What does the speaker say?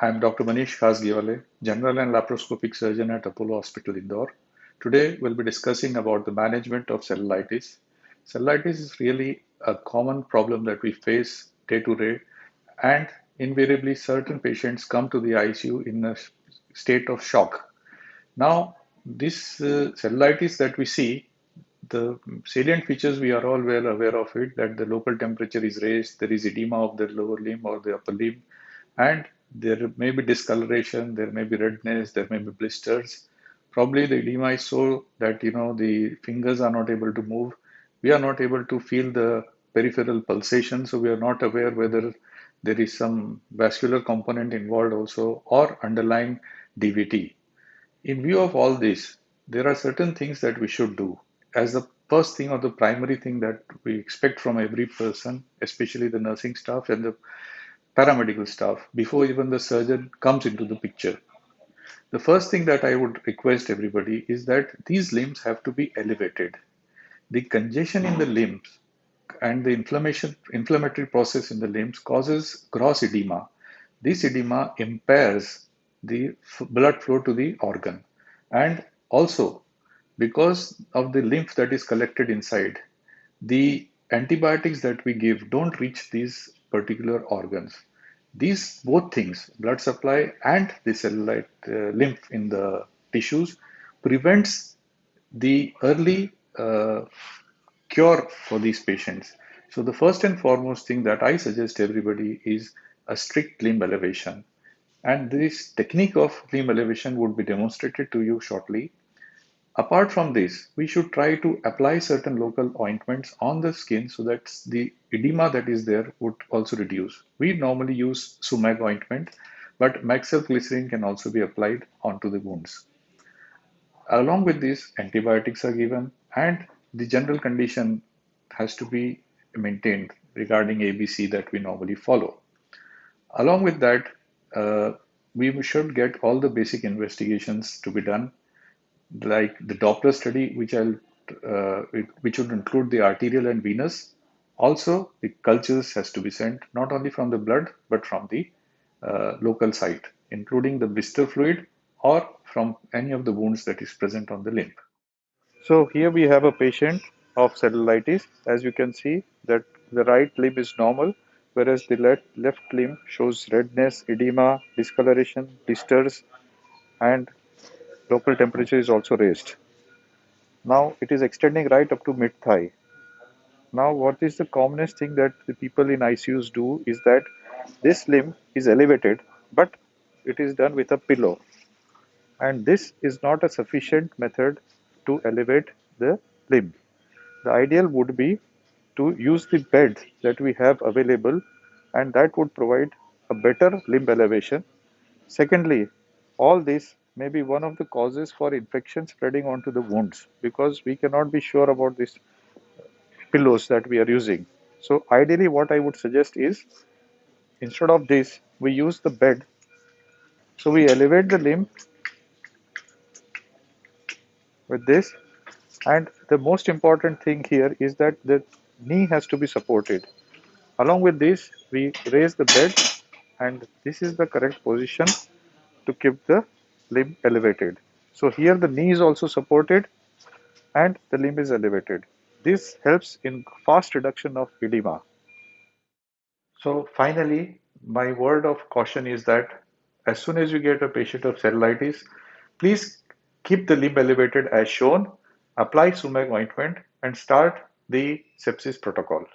I'm Dr. Manish Khasgiwale, General and Laparoscopic Surgeon at Apollo Hospital, Indore. Today, we'll be discussing about the management of cellulitis. Cellulitis is really a common problem that we face day to day, and invariably, certain patients come to the ICU in a state of shock. Now, this cellulitis that we see, the salient features we are all well aware of it, that the local temperature is raised, there is edema of the lower limb or the upper limb, and there may be discoloration, there may be redness, there may be blisters. Probably the edema is so that the fingers are not able to move. We are not able to feel the peripheral pulsation, so we are not aware whether there is some vascular component involved also or underlying DVT. In view of all this, there are certain things that we should do. As the first thing or the primary thing that we expect from every person, especially the nursing staff and the paramedical staff, before even the surgeon comes into the picture. The first thing that I would request everybody is that these limbs have to be elevated. The congestion in the limbs and the inflammatory process in the limbs causes gross edema. This edema impairs the blood flow to the organ, and also because of the lymph that is collected inside, the antibiotics that we give don't reach these particular organs. These both things, blood supply and the cellulite lymph in the tissues, prevents the early cure for these patients. So the first and foremost thing that I suggest everybody is a strict limb elevation. And this technique of limb elevation would be demonstrated to you shortly. Apart from this, we should try to apply certain local ointments on the skin so that the edema that is there would also reduce. We normally use sumac ointment, but Maxell glycerin can also be applied onto the wounds. Along with this, antibiotics are given, and the general condition has to be maintained regarding ABC that we normally follow. Along with that, we should get all the basic investigations to be done, like the Doppler study, which would include the arterial and venous. Also, the cultures has to be sent not only from the blood but from the local site, including the blister fluid or from any of the wounds that is present on the limb. So here we have a patient of cellulitis. As you can see that the right limb is normal, whereas the left limb shows redness, edema, discoloration, blisters, and local temperature is also raised. Now it is extending right up to mid thigh. Now what is the commonest thing that the people in ICUs do is that this limb is elevated, but it is done with a pillow, and this is not a sufficient method to elevate the limb. The ideal would be to use the bed that we have available, and that would provide a better limb elevation. Secondly, all this may be one of the causes for infection spreading onto the wounds because we cannot be sure about these pillows that we are using. So ideally what I would suggest is instead of this we use the bed. So we elevate the limb with this, and the most important thing here is that the knee has to be supported. Along with this, we raise the bed, and this is the correct position to keep the limb elevated. So here the knee is also supported and the limb is elevated. This helps in fast reduction of edema. So finally, my word of caution is that as soon as you get a patient of cellulitis, please keep the limb elevated as shown, apply sumac ointment, and start the sepsis protocol.